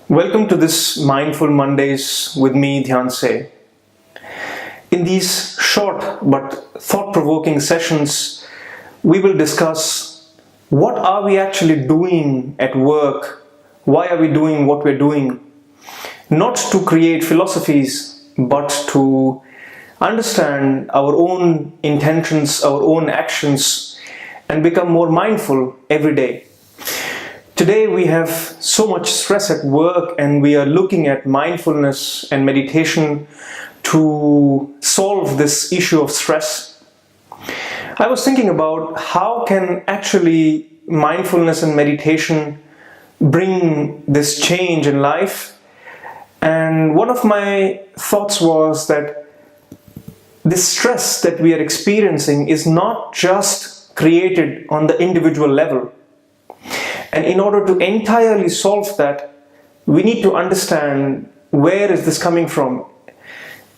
Welcome to this Mindful Mondays with me, Dhyanse. In these short but thought-provoking sessions, we will discuss what are we actually doing at work, why are we doing what we're doing, not to create philosophies, but to understand our own intentions, our own actions, and become more mindful every day. Today we have so much stress at work and we are looking at mindfulness and meditation to solve this issue of stress. I was thinking about how can actually mindfulness and meditation bring this change in life, and one of my thoughts was that this stress that we are experiencing is not just created on the individual level. And in order to entirely solve that, we need to understand where is this coming from.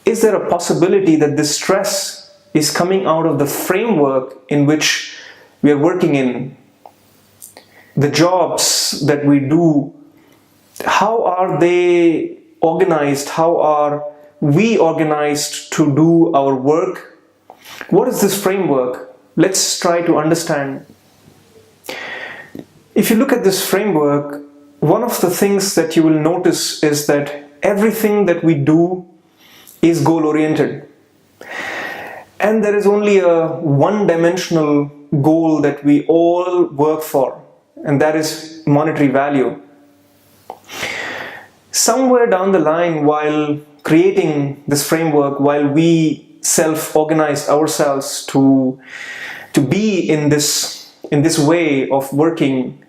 Is there a possibility that this stress is coming out of the framework in which we are working in? The jobs that we do, how are they organized? How are we organized to do our work? What is this framework? Let's try to understand. If you look at this framework, one of the things that you will notice is that everything that we do is goal-oriented. And there is only a one-dimensional goal that we all work for, and that is monetary value. Somewhere down the line, while creating this framework, while we self-organized ourselves to be in this way of working,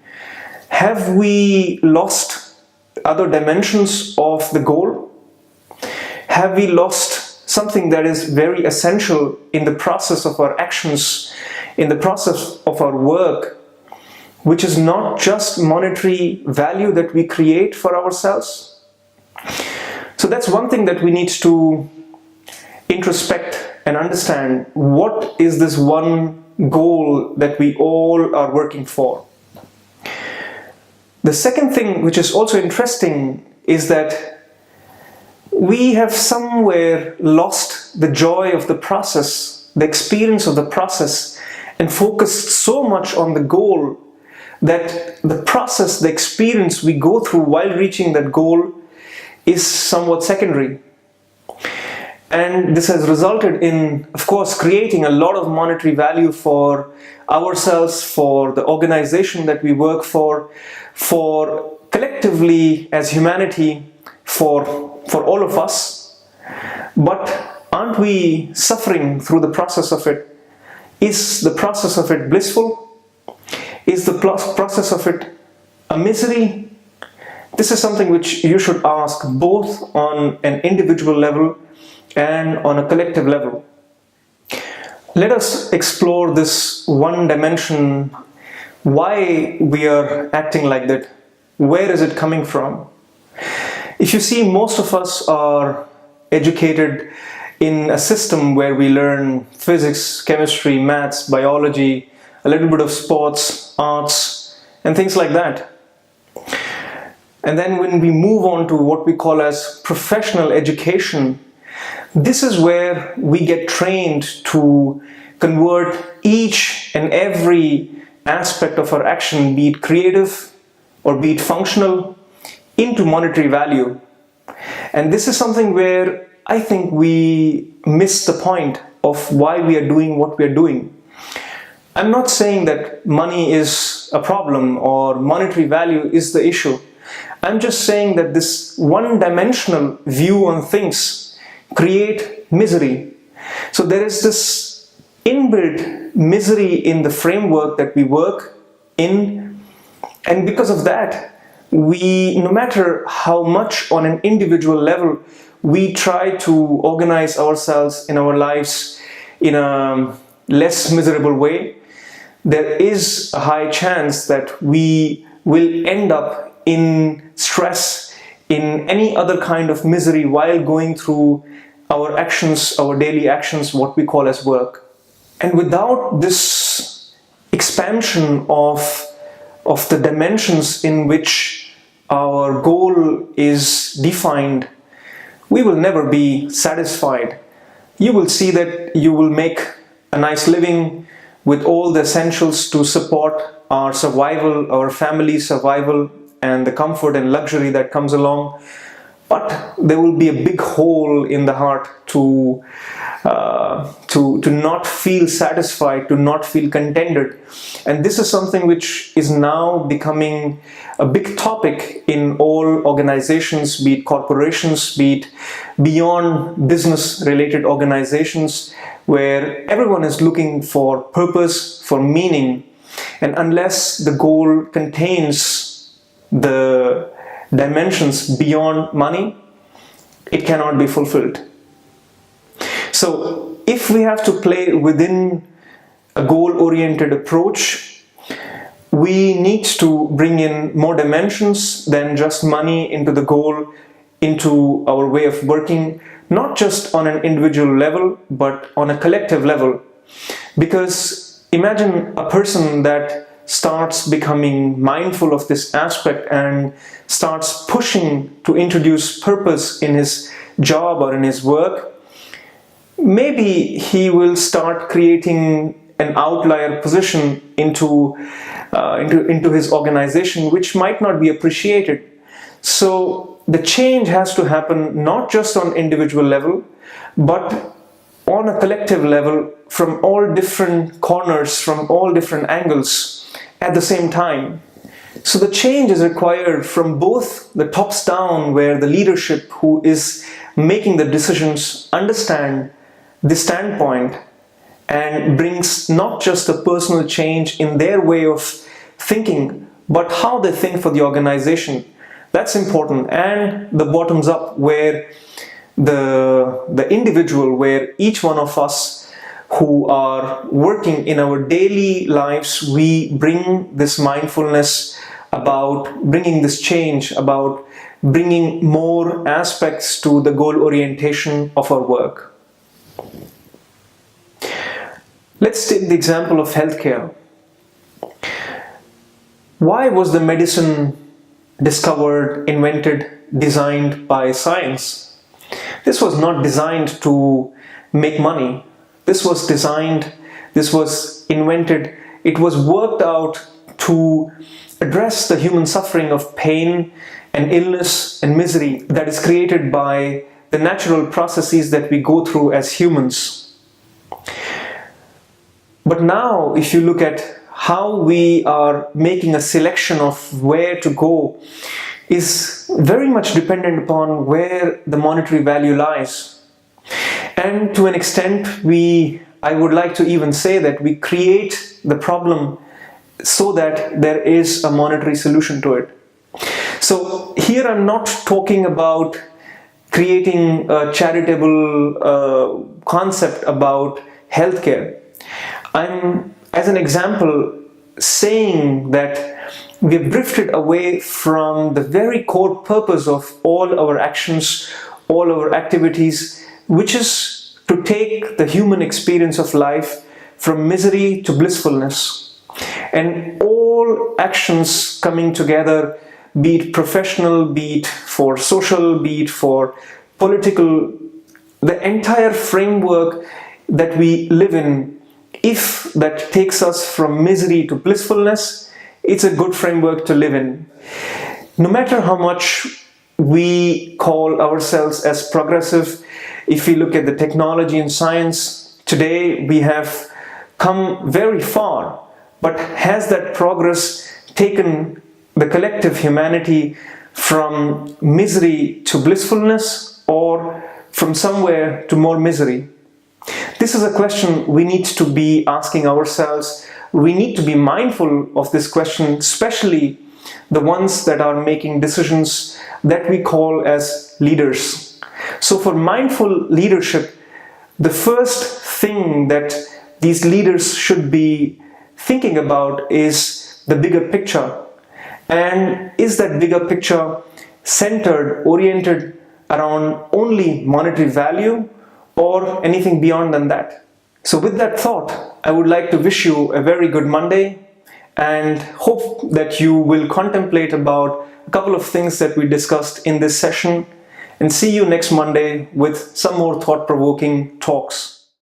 have we lost other dimensions of the goal? Have we lost something that is very essential in the process of our actions, in the process of our work, which is not just monetary value that we create for ourselves? So that's one thing that we need to introspect and understand. What is this one goal that we all are working for? The second thing, which is also interesting, is that we have somewhere lost the joy of the process, the experience of the process, and focused so much on the goal that the process, the experience we go through while reaching that goal is somewhat secondary. And this has resulted in, of course, creating a lot of monetary value for ourselves, for the organization that we work for collectively as humanity, for all of us. But aren't we suffering through the process of it? Is the process of it blissful? Is the process of it a misery? This is something which you should ask both on an individual level and on a collective level. Let us explore this one dimension, why we are acting like that. Where is it coming from? If you see, most of us are educated in a system where we learn physics, chemistry, maths, biology, a little bit of sports, arts, and things like that. And then when we move on to what we call as professional education, this is where we get trained to convert each and every aspect of our action, be it creative or be it functional, into monetary value. And this is something where I think we miss the point of why we are doing what we are doing. I'm not saying that money is a problem or monetary value is the issue. I'm just saying that this one-dimensional view on things create misery. So there is this inbuilt misery in the framework that we work in, and because of that, no matter how much on an individual level we try to organize ourselves in our lives in a less miserable way, there is a high chance that we will end up in stress, in any other kind of misery while going through our actions, our daily actions, what we call as work. And without this expansion of the dimensions in which our goal is defined, we will never be satisfied. You will see that you will make a nice living with all the essentials to support our survival, our family survival, and the comfort and luxury that comes along. But there will be a big hole in the heart to not feel satisfied, to not feel contented. And this is something which is now becoming a big topic in all organizations, be it corporations, be it beyond business related organizations, where everyone is looking for purpose, for meaning. And unless the goal contains the dimensions beyond money, it cannot be fulfilled. So if we have to play within a goal-oriented approach, we need to bring in more dimensions than just money into the goal, into our way of working, not just on an individual level, but on a collective level. Because imagine a person that starts becoming mindful of this aspect and starts pushing to introduce purpose in his job or in his work. Maybe he will start creating an outlier position into his organization, which might not be appreciated. So the change has to happen not just on individual level, but on a collective level, from all different corners, from all different angles at the same time. So the change is required from both the tops down, where the leadership who is making the decisions understand the standpoint and brings not just a personal change in their way of thinking, but how they think for the organization. That's important. And the bottoms up, where the individual, where each one of us who are working in our daily lives, we bring this mindfulness about bringing this change, about bringing more aspects to the goal orientation of our work. Let's take the example of healthcare. Why was the medicine discovered, invented, designed by science? This was not designed to make money. This was designed, this was invented, it was worked out to address the human suffering of pain and illness and misery that is created by the natural processes that we go through as humans. But now, if you look at how we are making a selection of where to go, is very much dependent upon where the monetary value lies. And to an extent, I would like to even say that we create the problem so that there is a monetary solution to it. So here I'm not talking about creating a charitable concept about healthcare. I'm, as an example, saying that we've drifted away from the very core purpose of all our actions, all our activities, which is to take the human experience of life from misery to blissfulness. And all actions coming together, be it professional, be it for social, be it for political, the entire framework that we live in, if that takes us from misery to blissfulness, it's a good framework to live in. No matter how much we call ourselves as progressive, if we look at the technology and science, today we have come very far, but has that progress taken the collective humanity from misery to blissfulness, or from somewhere to more misery? This is a question we need to be asking ourselves. We need to be mindful of this question, especially the ones that are making decisions that we call as leaders. So for mindful leadership, the first thing that these leaders should be thinking about is the bigger picture. And is that bigger picture centered, oriented around only monetary value, or anything beyond than that? So with that thought, I would like to wish you a very good Monday and hope that you will contemplate about a couple of things that we discussed in this session, and see you next Monday with some more thought-provoking talks.